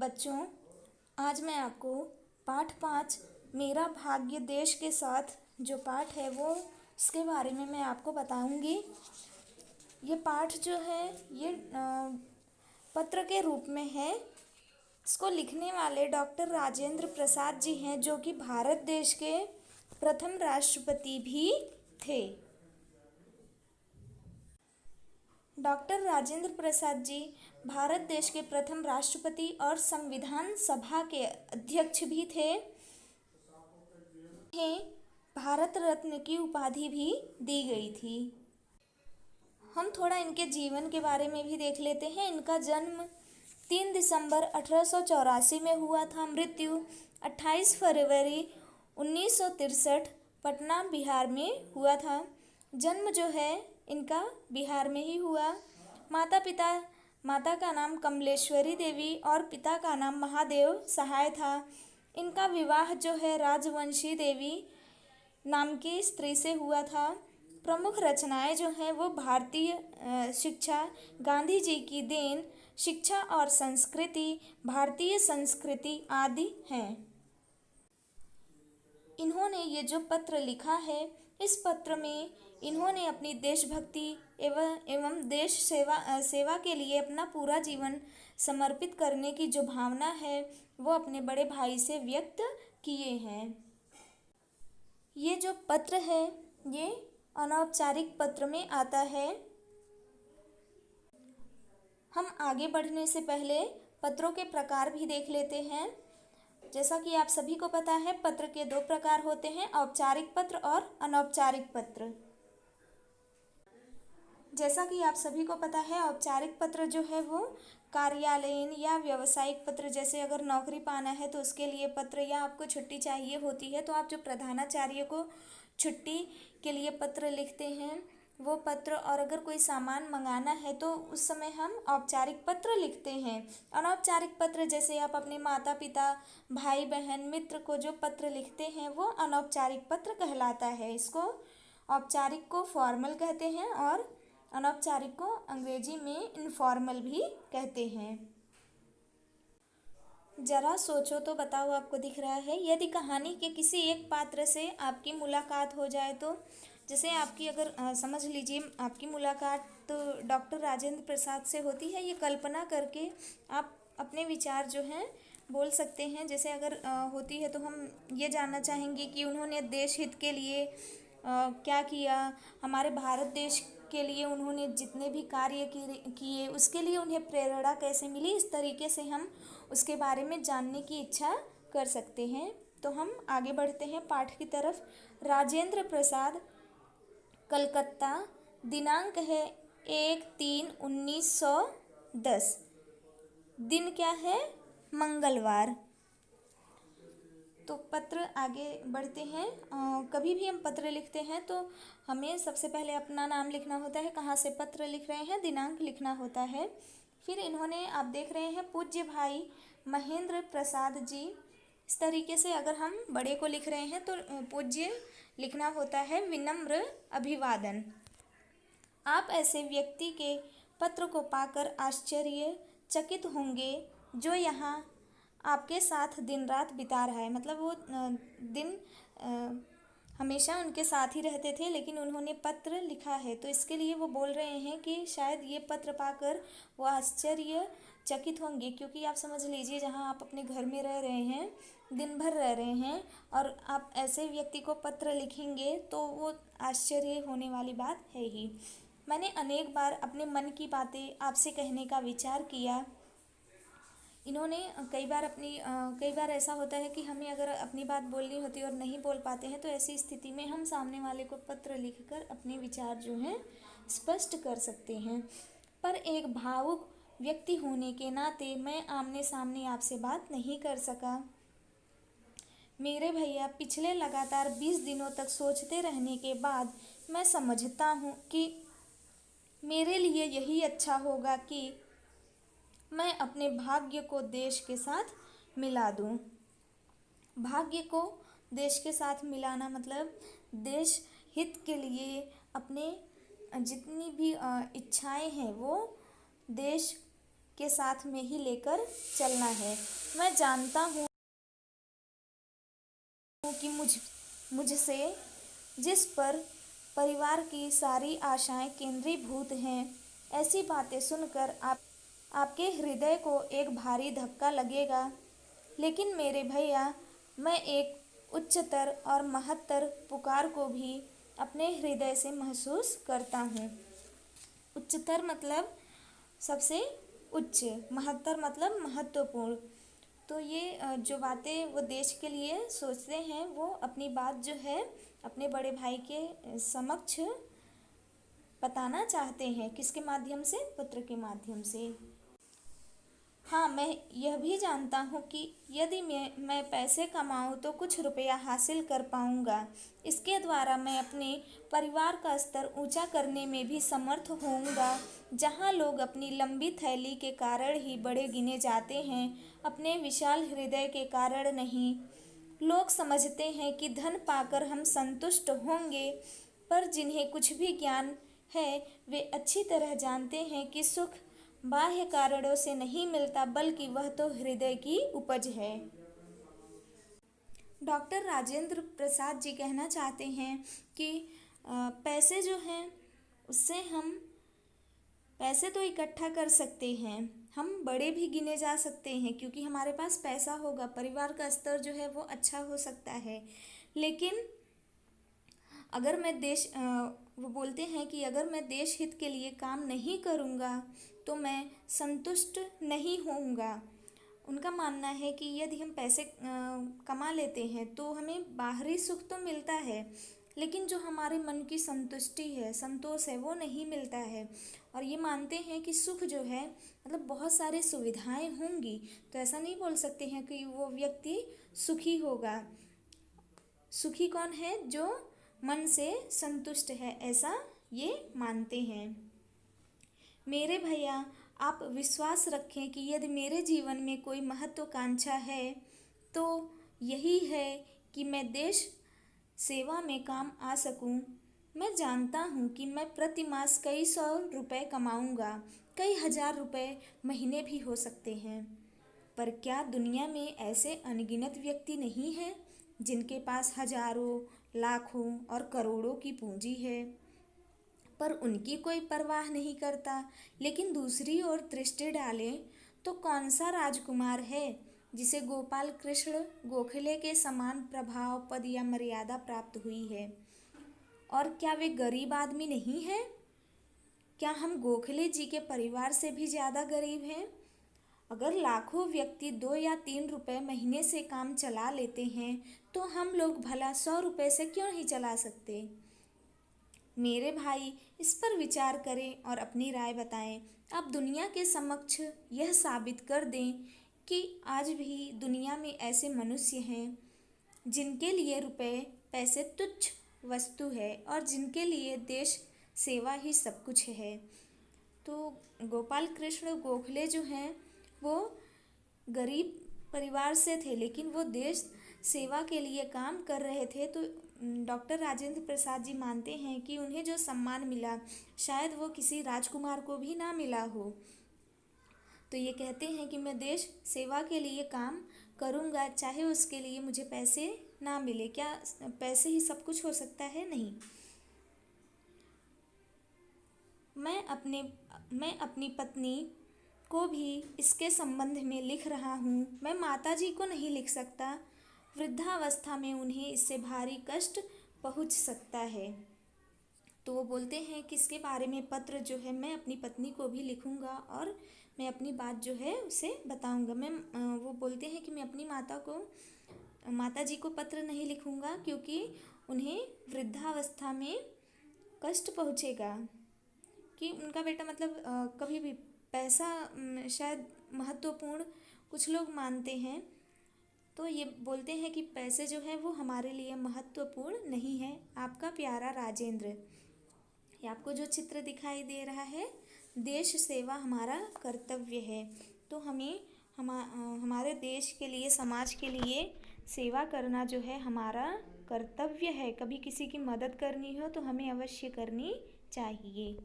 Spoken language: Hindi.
बच्चों, आज मैं आपको पाठ 5 मेरा भाग्य देश के साथ जो पाठ है वो इसके बारे में मैं आपको बताऊंगी। ये पाठ जो है ये पत्र के रूप में है। इसको लिखने वाले डॉक्टर राजेंद्र प्रसाद जी हैं, जो कि भारत देश के प्रथम राष्ट्रपति भी थे। डॉक्टर राजेंद्र प्रसाद जी भारत देश के प्रथम राष्ट्रपति और संविधान सभा के अध्यक्ष भी थे। इन्हें भारत रत्न की उपाधि भी दी गई थी। हम थोड़ा इनके जीवन के बारे में भी देख लेते हैं। इनका जन्म 3 दिसंबर 1884 में हुआ था। मृत्यु 28 फरवरी 1963 पटना बिहार में हुआ था। जन्म जो है इनका बिहार में ही हुआ। माता का नाम कमलेश्वरी देवी और पिता का नाम महादेव सहाय था। इनका विवाह जो है राजवंशी देवी नाम की स्त्री से हुआ था। प्रमुख रचनाएं जो हैं वो भारतीय शिक्षा, गांधी जी की देन, शिक्षा और संस्कृति, भारतीय संस्कृति आदि हैं। इन्होंने ये जो पत्र लिखा है, इस पत्र में इन्होंने अपनी देशभक्ति एवं देश सेवा के लिए अपना पूरा जीवन समर्पित करने की जो भावना है वो अपने बड़े भाई से व्यक्त किए हैं। ये जो पत्र है ये अनौपचारिक पत्र में आता है। हम आगे बढ़ने से पहले पत्रों के प्रकार भी देख लेते हैं। जैसा कि आप सभी को पता है, पत्र के 2 प्रकार होते हैं, औपचारिक पत्र और अनौपचारिक पत्र। जैसा कि आप सभी को पता है, औपचारिक पत्र जो है वो कार्यालयीन या व्यावसायिक पत्र, जैसे अगर नौकरी पाना है तो उसके लिए पत्र, या आपको छुट्टी चाहिए होती है तो आप जो प्रधानाचार्य को छुट्टी के लिए पत्र लिखते हैं वो पत्र, और अगर कोई सामान मंगाना है तो उस समय हम औपचारिक पत्र लिखते हैं। अनौपचारिक पत्र जैसे आप अपने माता पिता, भाई बहन, मित्र को जो पत्र लिखते हैं वो अनौपचारिक पत्र कहलाता है। इसको औपचारिक को फॉर्मल कहते हैं और अनौपचारिक को अंग्रेजी में इनफॉर्मल भी कहते हैं। जरा सोचो तो बताओ, आपको दिख रहा है? यदि कहानी के किसी एक पात्र से आपकी मुलाकात हो जाए तो, जैसे आपकी अगर समझ लीजिए आपकी मुलाकात तो डॉक्टर राजेंद्र प्रसाद से होती है, ये कल्पना करके आप अपने विचार जो हैं बोल सकते हैं। जैसे अगर होती है तो हम ये जानना चाहेंगे कि उन्होंने देश हित के लिए क्या किया, हमारे भारत देश के लिए उन्होंने जितने भी कार्य किए उसके लिए उन्हें प्रेरणा कैसे मिली, इस तरीके से हम उसके बारे में जानने की इच्छा कर सकते हैं। तो हम आगे बढ़ते हैं पाठ की तरफ। राजेंद्र प्रसाद, कलकत्ता, दिनांक है 1/3/1910, दिन क्या है? मंगलवार। तो पत्र आगे बढ़ते हैं। कभी भी हम पत्र लिखते हैं तो हमें सबसे पहले अपना नाम लिखना होता है, कहाँ से पत्र लिख रहे हैं, दिनांक लिखना होता है। फिर इन्होंने, आप देख रहे हैं, पूज्य भाई महेंद्र प्रसाद जी, इस तरीके से अगर हम बड़े को लिख रहे हैं तो पूज्य लिखना होता है, विनम्र अभिवादन। आप ऐसे व्यक्ति के पत्र को पाकर आश्चर्यचकित होंगे जो यहाँ आपके साथ दिन रात बिता रहा है। मतलब वो दिन हमेशा उनके साथ ही रहते थे, लेकिन उन्होंने पत्र लिखा है, तो इसके लिए वो बोल रहे हैं कि शायद ये पत्र पाकर वो आश्चर्यचकित होंगे। क्योंकि आप समझ लीजिए, जहाँ आप अपने घर में रह रहे हैं, दिन भर रह रहे हैं, और आप ऐसे व्यक्ति को पत्र लिखेंगे तो वो आश्चर्य होने वाली बात है ही। मैंने अनेक बार अपने मन की बातें आपसे कहने का विचार किया। इन्होंने कई बार ऐसा होता है कि हमें अगर अपनी बात बोलनी होती है और नहीं बोल पाते हैं, तो ऐसी स्थिति में हम सामने वाले को पत्र लिखकर अपने विचार जो हैं स्पष्ट कर सकते हैं। पर एक भावुक व्यक्ति होने के नाते मैं आमने सामने आपसे बात नहीं कर सका। मेरे भैया, पिछले लगातार 20 दिनों तक सोचते रहने के बाद मैं समझता हूँ कि मेरे लिए यही अच्छा होगा कि मैं अपने भाग्य को देश के साथ मिला दूं। भाग्य को देश के साथ मिलाना मतलब देश हित के लिए अपने जितनी भी इच्छाएं हैं वो देश के साथ में ही लेकर चलना है। मैं जानता हूँ कि मुझसे जिस पर परिवार की सारी आशाएं केंद्रीभूत हैं, ऐसी बातें सुनकर आपके हृदय को एक भारी धक्का लगेगा। लेकिन मेरे भैया, मैं एक उच्चतर और महत्तर पुकार को भी अपने हृदय से महसूस करता हूँ। उच्चतर मतलब सबसे उच्च, महत्तर मतलब महत्वपूर्ण। तो ये जो बातें वो देश के लिए सोचते हैं, वो अपनी बात जो है अपने बड़े भाई के समक्ष बताना चाहते हैं। किसके माध्यम से? पत्र के माध्यम से। हाँ, मैं यह भी जानता हूँ कि यदि मैं पैसे कमाऊँ तो कुछ रुपया हासिल कर पाऊँगा। इसके द्वारा मैं अपने परिवार का स्तर ऊंचा करने में भी समर्थ होऊंगा। जहाँ लोग अपनी लंबी थैली के कारण ही बड़े गिने जाते हैं, अपने विशाल हृदय के कारण नहीं। लोग समझते हैं कि धन पाकर हम संतुष्ट होंगे, पर जिन्हें कुछ भी ज्ञान है वे अच्छी तरह जानते हैं कि सुख बाह्य कारणों से नहीं मिलता, बल्कि वह तो हृदय की उपज है। डॉक्टर राजेंद्र प्रसाद जी कहना चाहते हैं कि पैसे जो हैं उससे हम पैसे तो इकट्ठा कर सकते हैं, हम बड़े भी गिने जा सकते हैं, क्योंकि हमारे पास पैसा होगा, परिवार का स्तर जो है वो अच्छा हो सकता है। लेकिन अगर मैं वो बोलते हैं कि अगर मैं देश हित के लिए काम नहीं करूँगा तो मैं संतुष्ट नहीं होऊंगा। उनका मानना है कि यदि हम पैसे कमा लेते हैं तो हमें बाहरी सुख तो मिलता है, लेकिन जो हमारे मन की संतुष्टि है, संतोष है, वो नहीं मिलता है। और ये मानते हैं कि सुख जो है मतलब बहुत सारी सुविधाएं होंगी, तो ऐसा नहीं बोल सकते हैं कि वो व्यक्ति सुखी होगा। सुखी कौन है? जो मन से संतुष्ट है, ऐसा ये मानते हैं। मेरे भैया, आप विश्वास रखें कि यदि मेरे जीवन में कोई महत्वाकांक्षा है तो यही है कि मैं देश सेवा में काम आ सकूं। मैं जानता हूं कि मैं प्रति मास कई 100 रुपए कमाऊंगा, कई हजार रुपए महीने भी हो सकते हैं। पर क्या दुनिया में ऐसे अनगिनत व्यक्ति नहीं हैं जिनके पास हजारों, लाखों और करोड़ों की पूंजी है, पर उनकी कोई परवाह नहीं करता? लेकिन दूसरी ओर दृष्टि डालें तो कौन सा राजकुमार है जिसे गोपाल कृष्ण गोखले के समान प्रभाव, पद या मर्यादा प्राप्त हुई है? और क्या वे गरीब आदमी नहीं हैं? क्या हम गोखले जी के परिवार से भी ज़्यादा गरीब हैं? अगर लाखों व्यक्ति 2 या 3 रुपए महीने से काम चला लेते हैं, तो हम लोग भला 100 रुपए से क्यों नहीं चला सकते? मेरे भाई, इस पर विचार करें और अपनी राय बताएं। आप दुनिया के समक्ष यह साबित कर दें कि आज भी दुनिया में ऐसे मनुष्य हैं जिनके लिए रुपए, पैसे तुच्छ वस्तु है और जिनके लिए देश सेवा ही सब कुछ है। तो गोपाल कृष्ण गोखले जो हैं वो गरीब परिवार से थे, लेकिन वो देश सेवा के लिए काम कर रहे थे। तो डॉक्टर राजेंद्र प्रसाद जी मानते हैं कि उन्हें जो सम्मान मिला शायद वो किसी राजकुमार को भी ना मिला हो। तो ये कहते हैं कि मैं देश सेवा के लिए काम करूँगा, चाहे उसके लिए मुझे पैसे ना मिले। क्या पैसे ही सब कुछ हो सकता है? नहीं। मैं अपनी पत्नी को भी इसके संबंध में लिख रहा हूँ। मैं माताजी को नहीं लिख सकता, वृद्धावस्था में उन्हें इससे भारी कष्ट पहुँच सकता है। तो वो बोलते हैं कि इसके बारे में पत्र जो है मैं अपनी पत्नी को भी लिखूँगा और मैं अपनी बात जो है उसे बताऊँगा। वो बोलते हैं कि मैं अपनी माताजी को पत्र नहीं लिखूँगा क्योंकि उन्हें वृद्धावस्था में कष्ट पहुँचेगा, कि उनका बेटा मतलब कभी भी पैसा शायद महत्वपूर्ण कुछ लोग मानते हैं। तो ये बोलते हैं कि पैसे जो है वो हमारे लिए महत्वपूर्ण नहीं है। आपका प्यारा राजेंद्र। ये आपको जो चित्र दिखाई दे रहा है, देश सेवा हमारा कर्तव्य है। तो हमें हमारे देश के लिए, समाज के लिए सेवा करना जो है हमारा कर्तव्य है। कभी किसी की मदद करनी हो तो हमें अवश्य करनी चाहिए।